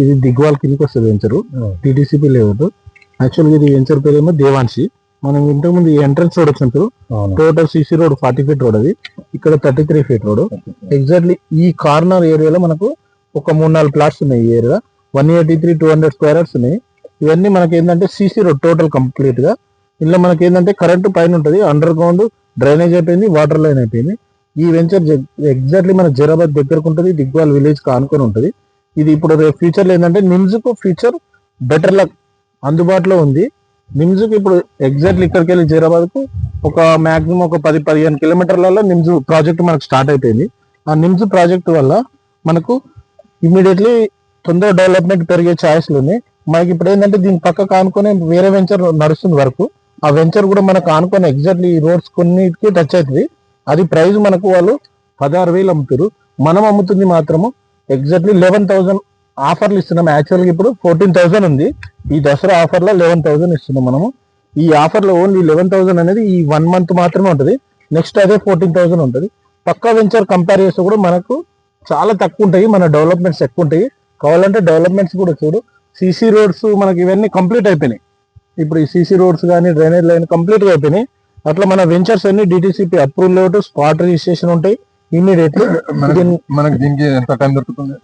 ఇది దిగ్వాల్ కిందకి వస్తుంది వెంచరు టీటీసీపీ లేఅవుట్. యాక్చువల్గా ఇది వెంచర్ పేరు ఏమో దేవాన్షి. మనం ఇంతకు ముందు ఎంట్రన్స్ రోడ్ వచ్చినప్పుడు total CC road 40 feet road, అది ఇక్కడ 33 ఫీట్ రోడ్. ఎగ్జాక్ట్లీ ఈ కార్నర్ ఏరియాలో మనకు ఒక 3-4 ప్లాట్స్ ఉన్నాయి. ఈ ఏరియా 183 200 స్క్వేర్ యార్డ్స్ ఉన్నాయి. ఇవన్నీ మనకి ఏంటంటే సిసి రోడ్ టోటల్ కంప్లీట్ గా. ఇందులో మనకి ఏంటంటే కరెంట్ పైన ఉంటుంది, అండర్ గ్రౌండ్ డ్రైనేజ్ అయిపోయింది, వాటర్ లైన్ అయిపోయింది. ఈ వెంచర్ ఎగ్జాక్ట్లీ మన జైరాబాద్ దగ్గరకు ఉంటుంది, దిగ్వాల్ విలేజ్ కి ఆనుకొని ఉంటుంది. ఇది ఇప్పుడు ఫ్యూచర్ లో ఏంటంటే నిమ్స్ కు ఫ్యూచర్ బెటర్ లక్ అందుబాటులో ఉంది. నిమ్స్ కి ఇప్పుడు ఎగ్జాక్ట్లీ ఇక్కడికి వెళ్ళి జైరాబాద్ కు ఒక మాక్సిమం ఒక 10-15 కిలోమీటర్లలో నిమ్స్ ప్రాజెక్ట్ మనకు స్టార్ట్ అయిపోయింది. ఆ నిమ్స్ ప్రాజెక్ట్ వల్ల మనకు ఇమీడియట్లీ తొందర డెవలప్మెంట్ పెరిగే ఛాయిస్లు ఉన్నాయి. మనకి ఇప్పుడు ఏంటంటే దీని పక్కకు ఆనుకొని వేరే వెంచర్ నడుస్తుంది వరకు. ఆ వెంచర్ కూడా మనకు ఆనుకొని ఎగ్జాక్ట్లీ ఈ రోడ్స్ కొన్నిటికి టచ్ అవుతుంది. అది ప్రైస్ మనకు వాళ్ళు 16,000 అమ్ముతారు. మనం అమ్ముతుంది మాత్రము ఎగ్జాక్ట్లీ 11,000 ఆఫర్లు ఇస్తున్నాం. యాక్చువల్గా ఇప్పుడు 14,000 ఉంది. ఈ దసరా ఆఫర్ లో 11,000 ఇస్తున్నాం మనము. ఈ ఆఫర్ లో ఓన్లీ 11,000 అనేది ఈ 1 మంత్ మాత్రమే ఉంటుంది. నెక్స్ట్ అదే 14,000 ఉంటుంది. పక్కా వెంచర్ కంపేర్ చేస్తే కూడా మనకు చాలా తక్కువ ఉంటాయి, మన డెవలప్మెంట్స్ ఎక్కువ ఉంటాయి. కావాలంటే డెవలప్మెంట్స్ కూడా చూడు. సిసి రోడ్స్ మనకి ఇవన్నీ కంప్లీట్ అయిపోయినాయి. ఇప్పుడు ఈ సిసి రోడ్స్ కానీ డ్రైనేజ్ లైన్ కంప్లీట్ గా అయిపోయినాయి. అట్లా మన వెంచర్స్ అన్ని DTCP approval layout, spot registration ఉంటాయి ఇమీడియట్లీ. మనకి దీనికి ఎంత టైం దొరుకుతుంది?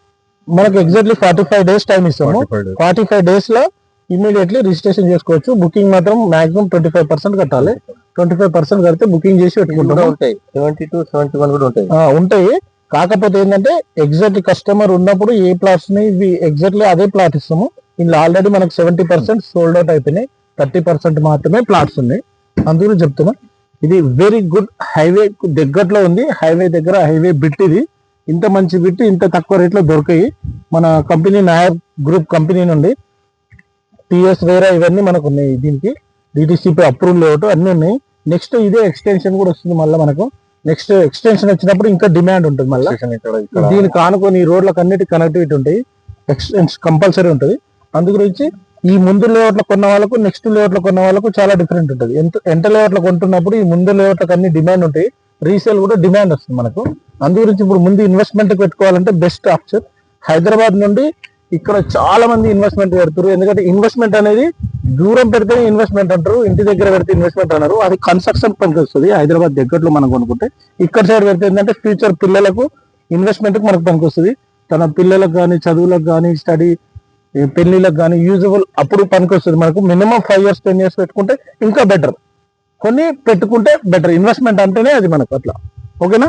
మనకి ఎగ్జాక్ట్లీ 45 డేస్ టైం ఇస్తాము. 45 డేస్ లో ఇమీడియట్లీ రిజిస్ట్రేషన్ చేసుకోవచ్చు. బుకింగ్ మాత్రం మాక్సిమం 25% కట్టాలి. 25% కడితే బుకింగ్ చేసి పెట్టుకుంటాం. ఉంటాయి 72-71 కూడా ఉంటాయి. కాకపోతే ఏంటంటే ఎగ్జాక్ట్ కస్టమర్ ఉన్నప్పుడు ఏ ప్లాట్స్ ని ఎగ్జాక్ట్లీ అదే ప్లాట్ ఇస్తాము. ఇందులో ఆల్రెడీ మనకు 70% సోల్డ్ అవుట్ అయిపోయినాయి. 30% మాత్రమే ప్లాట్స్ ఉన్నాయి. అందుకని చెప్తున్నా ఇది వెరీ గుడ్. హైవే దగ్గరలో ఉంది. హైవే దగ్గర హైవే బిట్ ఇది. ఇంత మంచి బిట్ ఇంత తక్కువ రేట్లో దొరికాయి. మన కంపెనీ నాయర్ గ్రూప్ కంపెనీ నుండి టీఎస్ వేరే ఇవన్నీ మనకు ఉన్నాయి. దీనికి డిటిసిపి అప్రూవల్ లేఅవుట్ అన్ని ఉన్నాయి. నెక్స్ట్ ఇదే ఎక్స్టెన్షన్ కూడా వస్తుంది. మళ్ళీ మనకు నెక్స్ట్ ఎక్స్టెన్షన్ వచ్చినప్పుడు ఇంకా డిమాండ్ ఉంటుంది. మళ్ళీ దీనికి ఆనుకొని ఈ రోడ్లకు అన్నిటి కనెక్టివిటీ ఉంటాయి. ఎక్స్టెన్షన్ కంపల్సరీ ఉంటుంది. అందు గురించి ఈ ముందు లేఅవుట్లో కొన్న వాళ్ళకు నెక్స్ట్ లేఅవుట్లో కొన్న వాళ్ళకు చాలా డిఫరెంట్ ఉంటుంది. ఎంత లేఅవుట్లో కొంటున్నప్పుడు ఈ ముందు లేఅవుట్లకు అన్ని డిమాండ్ ఉంటాయి. రీసేల్ కూడా డిమాండ్ వస్తుంది మనకు. అందు గురించి ఇప్పుడు ముందు ఇన్వెస్ట్మెంట్ పెట్టుకోవాలంటే బెస్ట్ ఆప్షన్. హైదరాబాద్ నుండి ఇక్కడ చాలా మంది ఇన్వెస్ట్మెంట్ పెడతారు. ఎందుకంటే ఇన్వెస్ట్మెంట్ అనేది దూరం పెడితే ఇన్వెస్ట్మెంట్ అంటారు, ఇంటి దగ్గర పెడితే ఇన్వెస్ట్మెంట్ అన్నారు. అది కన్స్ట్రక్షన్ పనికి వస్తుంది. హైదరాబాద్ దగ్గరలో మనం కొనుక్కుంటే ఇక్కడ సైడ్ పెడితే ఏంటంటే ఫ్యూచర్ పిల్లలకు ఇన్వెస్ట్మెంట్ మనకు పనికి వస్తుంది. తన పిల్లలకు కానీ చదువులకు కానీ స్టడీ పెళ్లిలకు కానీ యూజబుల్ అప్పుడు పనికి వస్తుంది. మనకు మినిమం 5 years 10 years పెట్టుకుంటే ఇంకా బెటర్. కొన్ని పెట్టుకుంటే బెటర్. ఇన్వెస్ట్మెంట్ అంటేనే అది మనకు అట్లా. ఓకేనా?